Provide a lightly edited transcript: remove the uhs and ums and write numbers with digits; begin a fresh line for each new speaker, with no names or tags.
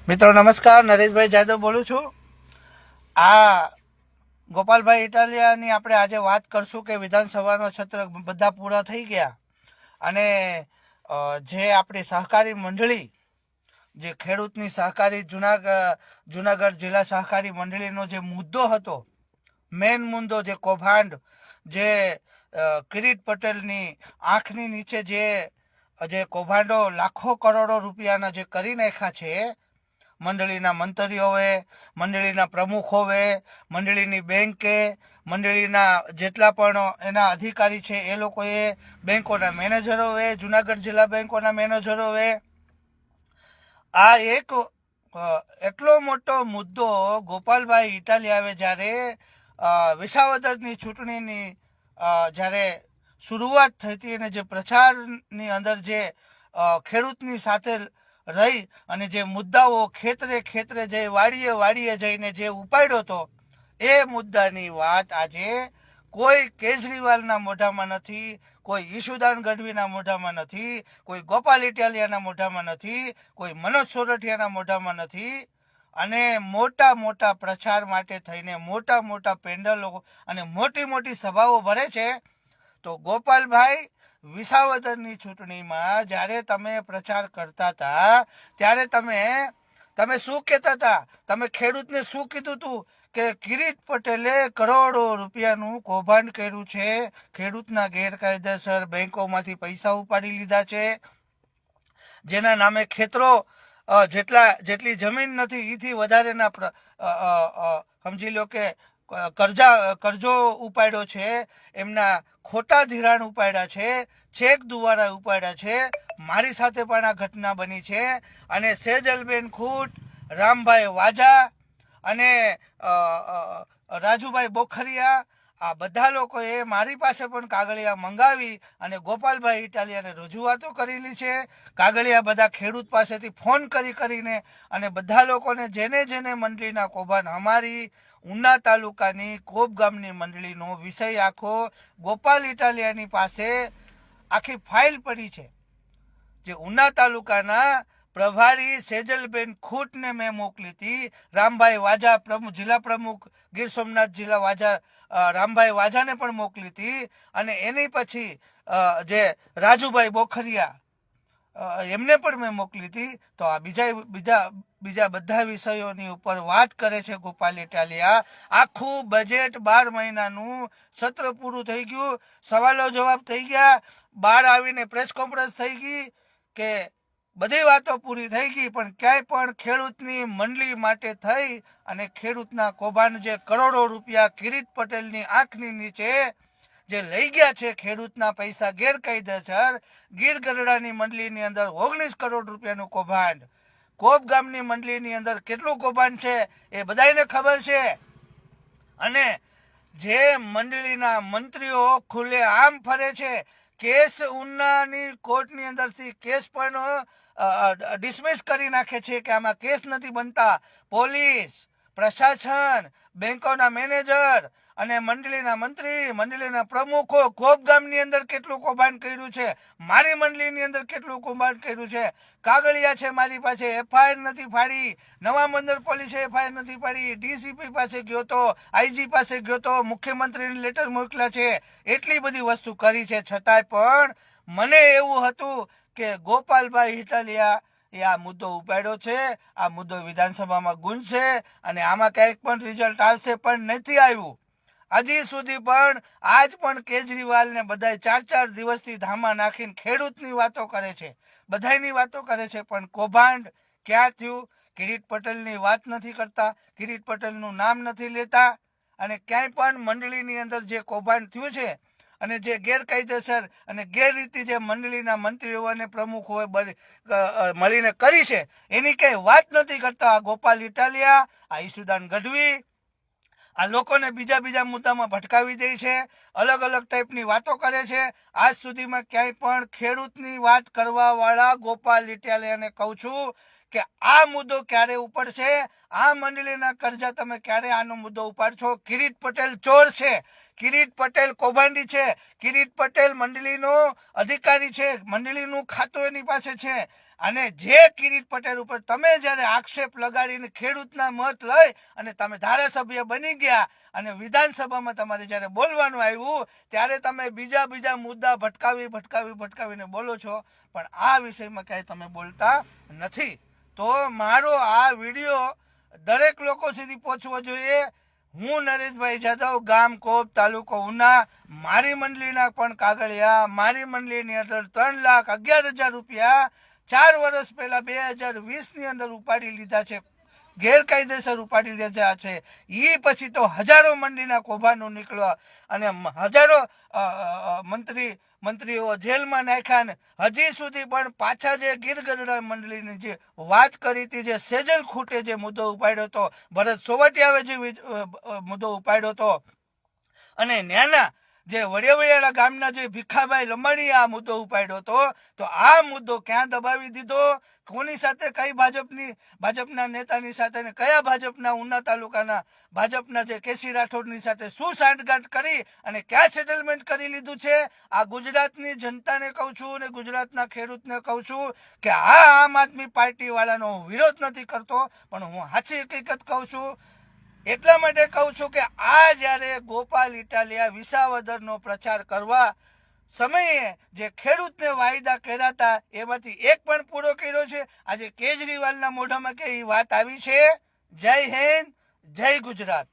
મિત્રો નમસ્કાર, નરેશભાઈ જાદવ બોલું છું। આ ગોપાલભાઈ ઇટાલિયાની આપણે આજે વાત કરશું કે વિધાનસભાનો સત્ર બધા પૂરા થઈ ગયા અને જે આપણી સહકારી મંડળી, જે ખેડૂતની સહકારી જુનાગઢ જિલ્લા સહકારી મંડળીનો જે મુદ્દો હતો, મેઇન મુદ્દો, જે કૌભાંડ, જે કિરીટ પટેલની આંખની નીચે જે કૌભાંડો લાખો કરોડો રૂપિયાના જે કરી નાખ્યા છે, મંડળીના મંત્રીઓએ, મંડળીના પ્રમુખોએ, મંડળીની બેંકે, મંડળીના જેટલા પણ એના અધિકારી છે એ લોકોએ, બેંકોના મેનેજરોએ, જુનાગઢ જિલ્લા બેંકોના મેનેજરોએ, આ એક એટલો મોટો મુદ્દો ગોપાલભાઈ ઇટાલિયાએ જ્યારે વિસાવદરની ચૂંટણીની જ્યારે શરૂઆત થઈ હતી અને જે પ્રચારની અંદર જે ખેડૂતની સાથે રહી અને જે મુદ્દાઓ ખેતરે ખેતરે જઈ વાડીએ જઈને જે ઉપાડ્યો હતો, એ મુદ્દાની વાત આજે કોઈ કેજરીવાલના મોઢામાં નથી, કોઈ ઈશુદાન ગઢવીના મોઢામાં નથી, કોઈ ગોપાલ ઇટાલિયાના મોઢામાં નથી, કોઈ મનોજ સોરઠિયાના મોઢામાં નથી, અને મોટા મોટા પ્રચાર માટે થઈને મોટા મોટા પેન્ડલો અને મોટી મોટી સભાઓ ભરે છે। તો ગોપાલભાઈ, વિસાવદરની ચૂંટણીમાં જ્યારે તમે પ્રચાર કરતા હતા ત્યારે તમે શું કહેતા હતા? તમે ખેડૂતને શું કીધું હતું કે કિરીટ પટેલે કરોડો રૂપિયાનું કૌભાંડ કર્યું છે, ખેડૂતના ગેરકાયદેસર બેંકોમાંથી પૈસા ઉપાડી લીધા છે, જેના નામે ખેતરો જેટલી જમીન નથી એથી વધારેના સમજી લો કે કરજો ઉપાડ્યો છે, એમના ખોટા ધિરાણ ઉપાડ્યા છે, ચેક દ્વારા ઉપાડ્યા છે। મારી સાથે પણ આ ઘટના બની છે અને સેજલબેન ખૂટ, રામભાઈ વાજા અને રાજુભાઈ બોખરિયા, આ બધા લોકોએ મારી પાસે પણ કાગળિયા મંગાવી અને ગોપાલભાઈ ઇટાલિયાને રજૂઆતો કરેલી છે। કાગળિયા બધા ખેડૂત પાસેથી ફોન કરીને અને બધા લોકોને જેને મંડળીના કૌભાંડ, અમારી ઉના તાલુકાની કોપ ગામની મંડળીનો વિષય આખો ગોપાલ ઇટાલિયાની પાસે આખી ફાઇલ પડી છે, જે ઉના તાલુકાના પ્રભારી સેજલબેન ખૂટને મેં મોકલી હતી, રામભાઈ વાજા જિલ્લા પ્રમુખ ગીર સોમનાથ જિલ્લા વાજા રામભાઈ વાજાને પણ મોકલી હતી, અને એની પછી જે રાજુભાઈ બોખરિયા એમને પણ મેં મોકલી હતી। તો આ બીજા બધા વિષયોની ઉપર વાત કરે છે ગોપાલ ઇટાલિયા। આખું બજેટ 12 મહિનાનું સત્ર પૂરું થઈ ગયું, સવાલો જવાબ થઈ ગયા, બહાર આવીને પ્રેસ કોન્ફરન્સ થઈ ગઈ કે બધી વાતો પૂરી થઈ ગઈ, પણ ક્યાંય પણ ખેડૂતની મંડળી માટે થઈ અને ખેડૂતના કૌભાંડ, જે કરોડો રૂપિયા કિરીટ પટેલની આંખની નીચે જે લઈ ગયા છે, ખેડૂતના પૈસા ગેરકાયદેસર, ગીર ગઢડાની મંડળીની અંદર 19 કરોડ રૂપિયાનું કૌભાંડ, કોપ ગામની મંડળીની અંદર કેટલું કૌભાંડ છે એ બધાને ખબર છે। અને જે મંડળીના મંત્રીઓ ખુલ્લે આમ ફરે છે, કેસ ઉનાની કોર્ટની અંદરથી કેસ પણ ડિસમિસ કરી નાખે છે કે આમાં કેસ નથી બનતા। પોલીસ, પ્રશાસન, બેંકોના મેનેજર અને મંડળીના મંત્રી, મંડળીના પ્રમુખો કોપ ગામની અંદર કેટલું કૌભાંડ કર્યું છે, મારી મંડળીની અંદર કેટલું કૌભાંડ કર્યું છે, કાગળિયા છે મારી પાસે, એફઆઈઆર નથી ફાડી, નવા બંદર પોલીસે એફઆઈઆર નથી ફાડી, ડીસીપી પાસે ગયો તો, આઈજી પાસે ગયો તો, મુખ્યમંત્રીને લેટર મોકલ્યા છે, એટલી બધી વસ્તુ કરી છે, છતાંય પણ મને એવું હતું કે ગોપાલભાઈ ઇટાલિયા એ આ મુદ્દો ઉપાડ્યો છે, આ મુદ્દો વિધાનસભામાં ગુંજશે અને આમાં કંઈક પણ રિઝલ્ટ આવશે, પણ નથી આવ્યું। હજી સુધી પણ આજ પણ કેજરીવાલને બધા 4 દિવસથી ધામા નાખીને ખેડૂતની વાતો કરે છે, બધાની વાતો કરે છે, પણ કૌભાંડ ક્યાં થયું? કિરીટ પટેલની વાત નથી કરતા, કિરીટ પટેલનું નામ નથી લેતા, અને ક્યાંય પણ મંડળીની અંદર જે કૌભાંડ થયું છે અને જે ગેરકાયદેસર અને ગેરરીતિ જે મંડળીના મંત્રીઓ અને પ્રમુખોએ મળીને કરી છે, એની કંઈ વાત નથી કરતા આ ગોપાલ ઇટાલિયા, આ ઈશુદાન ગઢવી। આ લોકોને બીજા મુદ્દામાં ભટકાવી દે છે, અલગ ટાઈપની વાતો કરે છે। આજ સુધીમાં ક્યાંય પણ ખેડૂતની વાત કરવાવાળા ગોપાલ ઇટાલિયાને કહું છું કે આ મુદ્દો ક્યારે ઉપડશે? આ મંડળીના કરજા તમે ક્યારે આનો મુદ્દો ઉપાડશો? કિરીટ પટેલ ચોર છે, કિરીટ પટેલ કૌભાંડી છે, કિરીટ પટેલ મંડળીનો અધિકારી છે, મંડળીનું ખાતું એની પાસે છે, અને જે કિરીટ પટેલ ઉપર તમે જ્યારે આક્ષેપ લગાડીને ખેડૂતના મત લઈ અને તમે ધારાસભ્ય બની ગયા અને વિધાનસભામાં તમારે જ્યારે બોલવાનું આવ્યું ત્યારે તમે બીજા મુદ્દા ભટકાવીને બોલો છો, પણ આ વિષયમાં ક્યાંય તમે બોલતા નથી. તો મારો આ વિડીયો દરેક લોકો સુધી પહોંચવો જોઈએ. હું નરેશભાઈ જાદવ, ગામ કોપ, તાલુકો ઉના. મારી મંડળીના પણ કાગળિયા મારી મંડળીની અંદર 3,11,000 રૂપિયા 4 વર્ષ પહેલા 2020 ની અંદર ઉપાડી લીધા છે, ગેરકાયદેસર ઉપાડી લીધા છે. એ પછી તો હજારો મંડળીના કૌભાંડો નીકળ્યા અને હજારો મંત્રીઓ જેલમાં નાખ્યા ને હજી સુધી પણ પાછા જે ગીર ગઢડા મંડળીની જે વાત કરી હતી, જે સેજલ ખૂટે જે મુદ્દો ઉપાડ્યો હતો, ભરત સોવટિયાએ જે મુદ્દો ઉપાડ્યો હતો અને ન્યાના જે વડિયાવાળા ગામના જે ભીખાભાઈ લંબાણીએ આ મુદ્દો ઉપાડ્યો હતો, તો આ મુદ્દો ક્યાં દબાવી દીધો, કોની સાથે કઈ ભાજપના નેતાની સાથે ને કયા ભાજપના ઉના તાલુકાના ભાજપના જે કેસી રાઠોડની સાથે શું સાંઠગાંઠ કરી અને ક્યાં સેટલમેન્ટ કરી લીધું છે. આ ગુજરાતની જનતાને કહું છું અને ગુજરાતના ખેડૂતને કહું છું કે આ આમ આદમી પાર્ટી વાળાનો વિરોધ નથી કરતો, પણ હું સાચી હકીકત કહું છું. એટલા માટે કહું છું કે આ જ્યારે ગોપાલ ઇટાલિયા વિસાવદરનો પ્રચાર કરવા સમયે જે ખેડૂતને વાયદા કર્યા હતા એમાંથી એક પણ પૂરો કર્યો છે. આજે કેજરીવાલના મોઢામાં કે એ વાત આવી છે. જય હિન્દ, જય ગુજરાત.